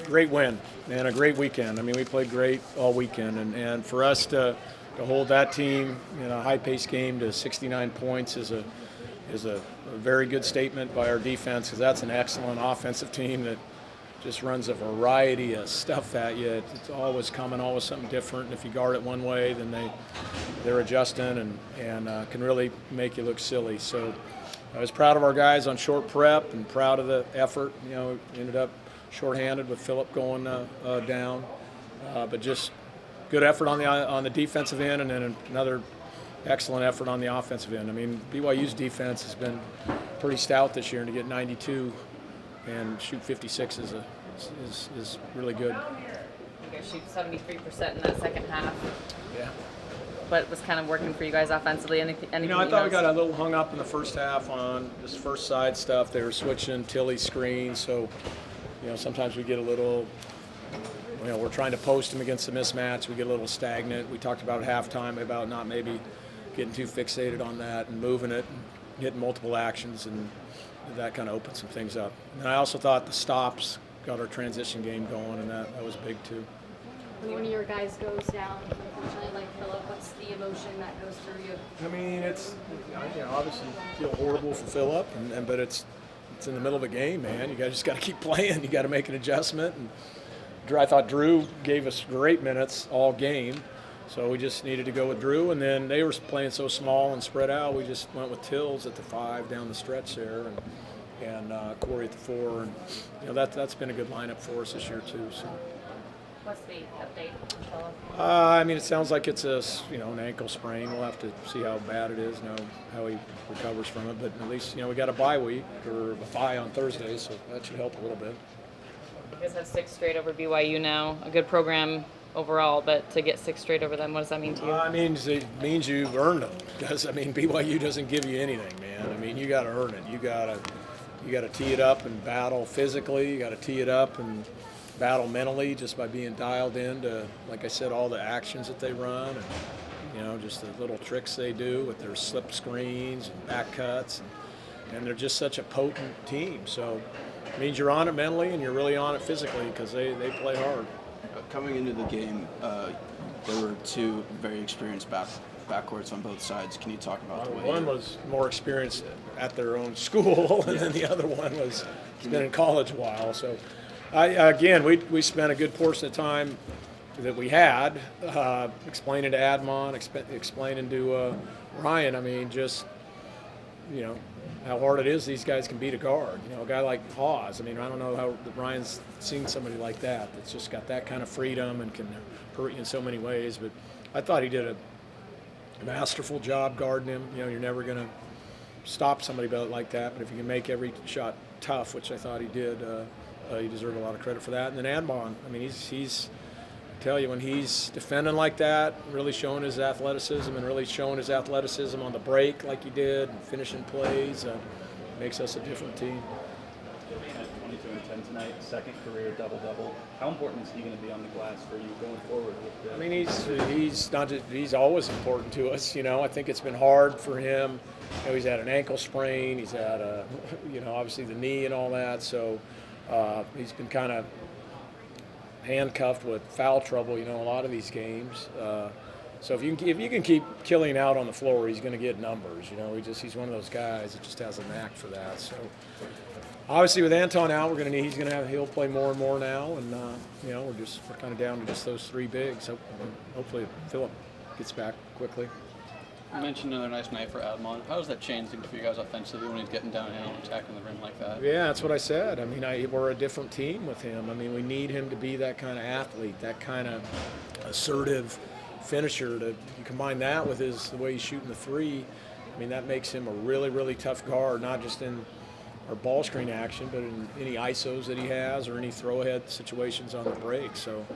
Great win and a great weekend. I mean, we played great all weekend, and for us to hold that team in a high-paced game to 69 points is a very good statement by our defense, because that's an excellent offensive team that just runs a variety of stuff at you. It's always coming, always something different. And if you guard it one way, then they're adjusting and can really make you look silly. So I was proud of our guys on short prep and proud of the effort. You know, ended up shorthanded with Phillip going down, but just good effort on the defensive end, and then another excellent effort on the offensive end. I mean, BYU's defense has been pretty stout this year, and to get 92 and shoot 56 is really good. You guys shoot 73% in that second half. Yeah. But it was kind of working for you guys offensively. Anything I thought we got a little hung up in the first half on this first side stuff. They were switching Tillie screen, so sometimes we get a little, we're trying to post them against the mismatch. We get a little stagnant. We talked about at halftime about not maybe getting too fixated on that and moving it and hitting multiple actions, and that kind of opened some things up. And I also thought the stops got our transition game going, and that was big too. When one of your guys goes down, unfortunately, like Phillip, what's the emotion that goes through you? I mean, it's obviously feel horrible for Phillip, but it's in the middle of a game, man. You just got to keep playing. You got to make an adjustment. And I thought Drew gave us great minutes all game, so we just needed to go with Drew. And then they were playing so small and spread out, we just went with Tills at the 5 down the stretch there, and Corey at the 4. And that's been a good lineup for us this year too. So. What's the update, Phillip? I mean, it sounds like it's an ankle sprain. We'll have to see how bad it is, how he recovers from it. But at least, we got a bye week or a bye on Thursday, so that should help a little bit. You guys have 6 straight over BYU now. A good program overall, but to get 6 straight over them, what does that mean to you? It means you've earned them. Because BYU doesn't give you anything, man. I mean, you got to earn it. You got to tee it up and battle physically. You got to tee it up and battle mentally just by being dialed into, like I said, all the actions that they run, and just the little tricks they do with their slip screens and back cuts, and they're just such a potent team. So it means you're on it mentally and you're really on it physically, because they play hard. Coming into the game, there were 2 very experienced backcourts on both sides. Can you talk about the way? One was more experienced at their own school, and then the other one has been in college a while. So. We spent a good portion of time that we had explaining to Admon, explaining to Ryan. I mean, just how hard it is these guys can beat a guard. A guy like Hawes. I mean, I don't know how Ryan's seen somebody like that that's just got that kind of freedom and can hurt you in so many ways. But I thought he did a masterful job guarding him. You're never going to stop somebody like that, but if you can make every shot tough, which I thought he did. He deserved a lot of credit for that. And then Admon, I mean, he's I tell you, when he's defending like that, really showing his athleticism on the break like he did, and finishing plays, makes us a different team. Killian had 22 and 10 tonight, second career double-double. How important is he going to be on the glass for you going forward? I mean, he's always important to us. I think it's been hard for him. He's had an ankle sprain. He's had obviously the knee and all that. So he's been kind of handcuffed with foul trouble, a lot of these games. So if you can keep Killian out on the floor, he's going to get numbers. He's one of those guys that just has a knack for that. So obviously with Anton out, he'll play more and more now, and we're kind of down to just those 3 bigs. So hopefully Phillip gets back quickly. You mentioned another nice night for Admon. How does that change things for you guys offensively when he's getting downhill and attacking the rim like that? Yeah, that's what I said. I mean, we're a different team with him. I mean, we need him to be that kind of athlete, that kind of assertive finisher. You combine that with the way he's shooting the 3, I mean, that makes him a really, really tough guard, not just in our ball screen action, but in any ISOs that he has or any throw-ahead situations on the break. So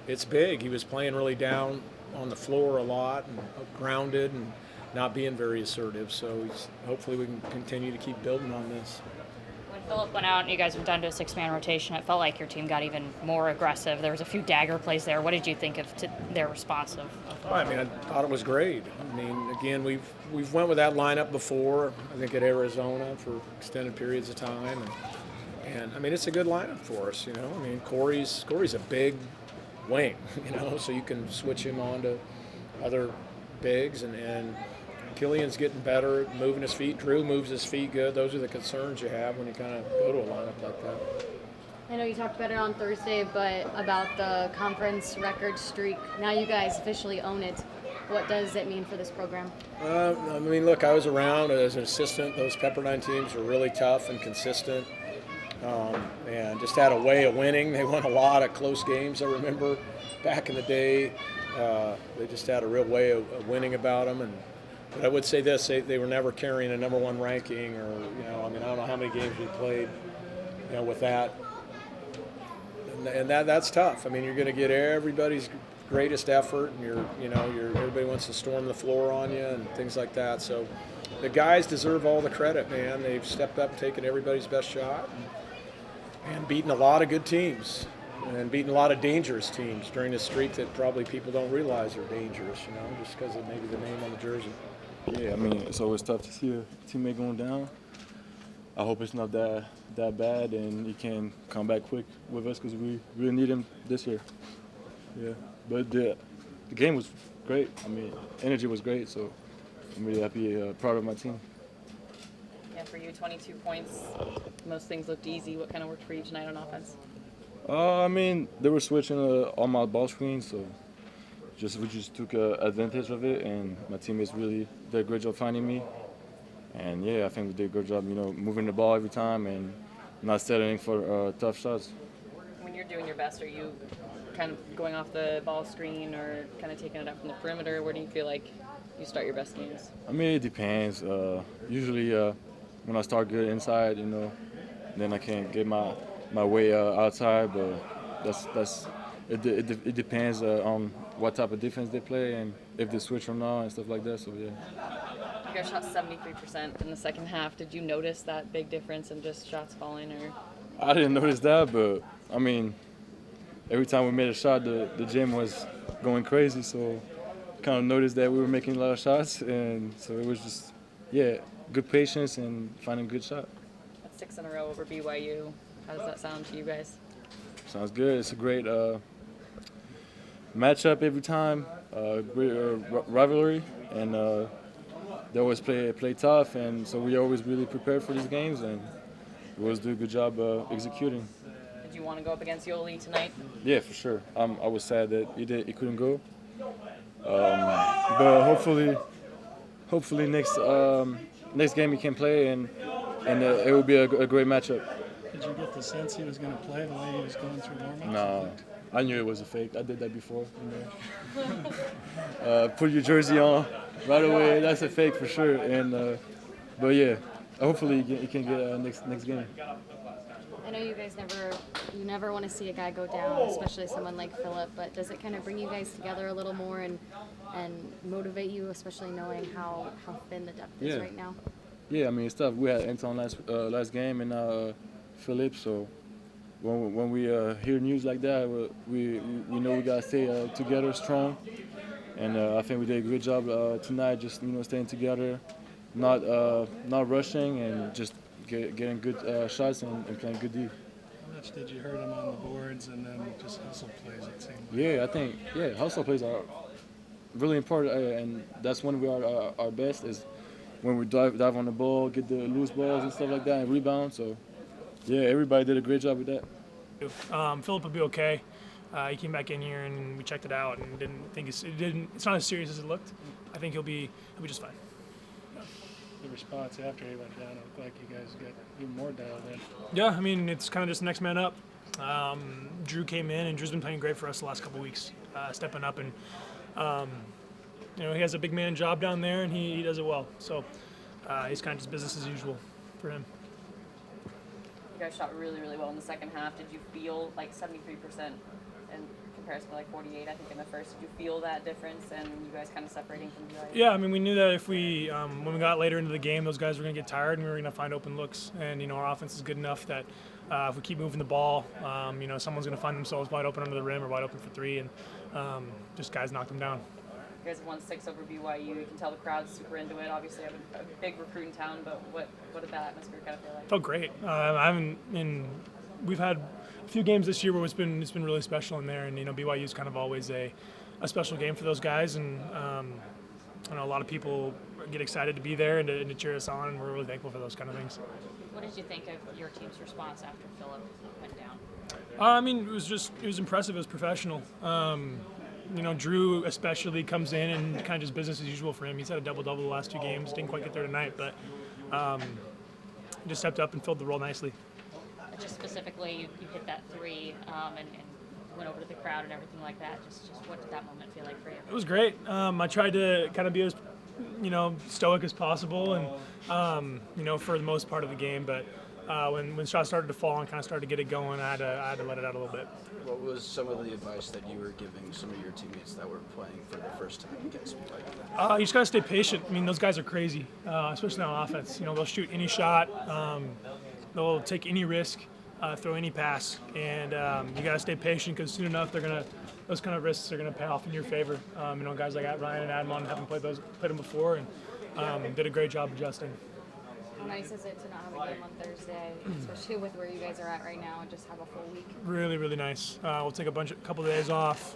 it's big. He was playing really down on the floor a lot and grounded and not being very assertive. So hopefully we can continue to keep building on this. When Phillip went out and you guys went down to a 6-man rotation, it felt like your team got even more aggressive. There was a few dagger plays there. What did you think of their response of I mean, I thought it was great. I mean, again, we've went with that lineup before, I think at Arizona for extended periods of time. And I mean, it's a good lineup for us. You know, I mean, Corey's a big wing. You know, so you can switch him on to other bigs, and Killian's getting better at moving his feet. Drew moves his feet good. Those are the concerns you have when you kind of go to a lineup like that. I know you talked about it on Thursday, but about the conference record streak. Now you guys officially own it. What does it mean for this program? I mean, look, I was around as an assistant. Those Pepperdine teams were really tough and consistent, and just had a way of winning. They won a lot of close games, I remember, back in the day. They just had a real way of winning about them. But I would say this, they were never carrying a number one ranking, or, you know, I mean, I don't know how many games we played, you know, with that. And that's tough. I mean, you're going to get everybody's greatest effort, and everybody wants to storm the floor on you and things like that. So the guys deserve all the credit, man. They've stepped up and taken everybody's best shot and beaten a lot of good teams and beaten a lot of dangerous teams during this streak that probably people don't realize are dangerous, you know, just because of maybe the name on the jersey. Yeah, I mean, it's always tough to see a teammate going down. I hope it's not that bad and he can come back quick with us because we really need him this year. Yeah, but the game was great. I mean, energy was great, so I'm really happy, proud of my team. Yeah, for you, 22 points. Most things looked easy. What kind of worked for you tonight on offense? I mean, they were switching on my ball screen, so we just took advantage of it, and my teammates really did a great job finding me. And yeah, I think we did a good job, you know, moving the ball every time and not settling for tough shots. When you're doing your best, are you kind of going off the ball screen or kind of taking it up from the perimeter? Where do you feel like you start your best games? I mean, it depends. Usually when I start good inside, you know, then I can get my way outside, but it depends on what type of defense they play and if they switch or not and stuff like that, so yeah. You guys shot 73% in the second half. Did you notice that big difference in just shots falling? Or I didn't notice that, but I mean, every time we made a shot, the gym was going crazy, so kind of noticed that we were making a lot of shots, and so it was just, yeah, good patience and finding a good shot. that's 6 in a row over BYU. How does that sound to you guys? Sounds good. It's a great matchup every time, great rivalry, and they always play tough, and so we always really prepare for these games, and we always do a good job executing. Did you want to go up against Yoli tonight? Yeah, for sure. I was sad that he couldn't go, but hopefully next game he can play, and it will be a great matchup. Did you get the sense he was going to play the way he was going through warm-ups? No, I knew it was a fake. I did that before. You know. Put your jersey on right away. That's a fake for sure. And but yeah, hopefully he can get next game. I know you guys never want to see a guy go down, especially someone like Phillip, but does it kind of bring you guys together a little more and motivate you, especially knowing how thin the depth is right now? Yeah, I mean, it's tough. We had Anton last game and Phillip, so when we hear news like that, we know we gotta stay together, strong, and I think we did a good job tonight. Just staying together, not rushing, and just getting good shots and playing good D. How much did you hurt him on the boards and then just hustle plays, it seemed like? Yeah, I think hustle plays are really important, and that's when we are our best is when we dive on the ball, get the loose balls and stuff like that, and rebound. So yeah, everybody did a great job with that. Phillip will be okay. He came back in here and we checked it out and didn't think it's not as serious as it looked. I think he'll be just fine. The response after he went down, it looked like you guys got even more dialed in. Yeah, I mean, it's kind of just next man up. Drew came in, and Drew's been playing great for us the last couple of weeks, stepping up, and he has a big man job down there, and he does it well. So he's kind of just business as usual for him. You guys shot really, really well in the second half. Did you feel like 73% in comparison to like 48, I think, in the first? Did you feel that difference and you guys kind of separating from BYU? Yeah, I mean, we knew that if we, when we got later into the game, those guys were going to get tired and we were going to find open looks. And, our offense is good enough that if we keep moving the ball, someone's going to find themselves wide open under the rim or wide open for three, and just guys knock them down. You guys have won 6 over BYU. You can tell the crowd's super into it. Obviously, you have a big recruit in town, but what did that atmosphere kind of feel like? Felt great. We've had a few games this year where it's been really special in there, and BYU is kind of always a special game for those guys, and I know a lot of people get excited to be there and to cheer us on, and we're really thankful for those kind of things. What did you think of your team's response after Phillip went down? It was impressive. It was professional. Drew especially comes in and kind of just business as usual for him. He's had a double-double the last 2 games. Didn't quite get there tonight, but just stepped up and filled the role nicely. Just specifically, you hit that 3 and went over to the crowd and everything like that. Just what did that moment feel like for you? It was great. I tried to kind of be as stoic as possible, and for the most part of the game. But when shots started to fall and kind of started to get it going, I had to let it out a little bit. What was some of the advice that you were giving some of your teammates that were playing for the first time against BYU? You just gotta stay patient. Those guys are crazy, especially on offense. They'll shoot any shot, they'll take any risk, throw any pass, and you gotta stay patient because soon enough those kind of risks are gonna pay off in your favor. Guys like Ryan and Admon haven't played them before, and did a great job adjusting. How nice is it to not have a game on Thursday, especially with where you guys are at right now, and just have a full week? Really, really nice. We'll take a couple of days off,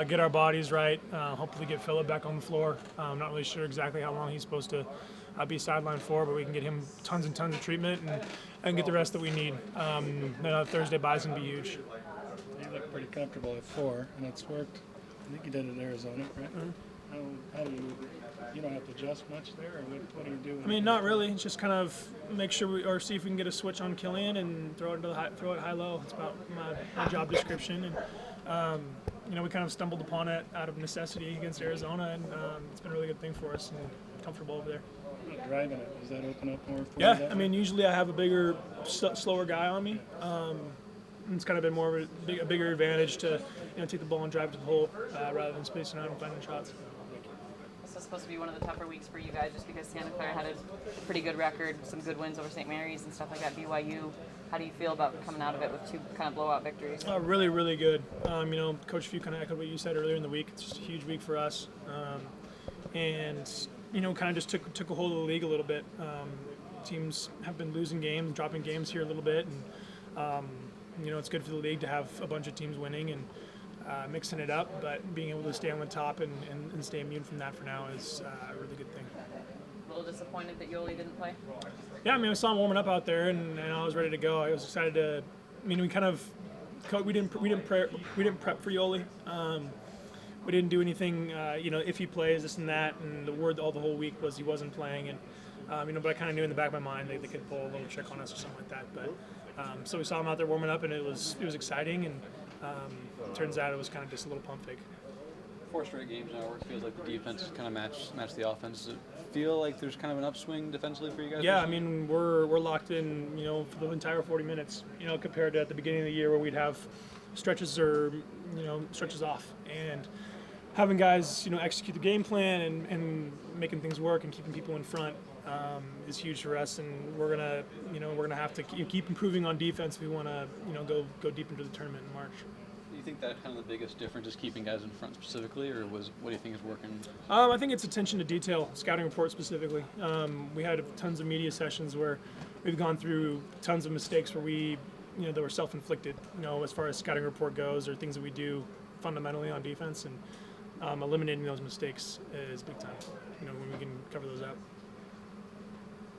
get our bodies right, hopefully get Phillip back on the floor. I'm not really sure exactly how long he's supposed to be sidelined for, but we can get him tons and tons of treatment and get the rest that we need. Thursday bye's going to be huge. You look pretty comfortable at 4, and it's worked. I think you did it in Arizona, right? Mm-hmm. How do you don't have to adjust much there, or what do you do? Not really. Just kind of make sure see if we can get a switch on Killian and throw it high-low. It's about my job description, and we kind of stumbled upon it out of necessity against Arizona, and it's been a really good thing for us and comfortable over there. Driving it, does that open up more for you? Yeah, Usually I have a bigger, slower guy on me. It's kind of been more of a bigger advantage to take the ball and drive to the hole rather than spacing out and finding shots. This is supposed to be one of the tougher weeks for you guys just because Santa Clara had a pretty good record, some good wins over St. Mary's and stuff like that. BYU, how do you feel about coming out of it with 2 kind of blowout victories? Really, really good. Coach Few kind of echoed what you said earlier in the week. It's just a huge week for us. And kind of just took a hold of the league a little bit. Teams have been losing games, dropping games here a little bit, and it's good for the league to have a bunch of teams winning and mixing it up. But being able to stay on the top and stay immune from that for now is a really good thing. A little disappointed that Yoli didn't play? Yeah, I saw him warming up out there, and I was ready to go. I was excited to. We didn't prep for Yoli. We didn't do anything, if he plays, this and that, and the word all the whole week was he wasn't playing, and but I kind of knew in the back of my mind they could pull a little trick on us or something like that. But so we saw him out there warming up, and it was exciting, and turns out it was kind of just a little pump fake. 4 straight games now where it feels like the defense kind of match the offense. Does it feel like there's kind of an upswing defensively for you guys? Yeah, we're locked in, for the entire 40 minutes, compared to at the beginning of the year where we'd have stretches off, and having guys, execute the game plan and making things work and keeping people in front is huge for us, and we're gonna have to keep improving on defense if we want to, go deep into the tournament in March. Do you think that kind of the biggest difference is keeping guys in front specifically, or what do you think is working? I think it's attention to detail, scouting report specifically. We had tons of media sessions where we've gone through tons of mistakes where we, that were self-inflicted, as far as scouting report goes, or things that we do fundamentally on defense, and eliminating those mistakes is big time, when we can cover those up.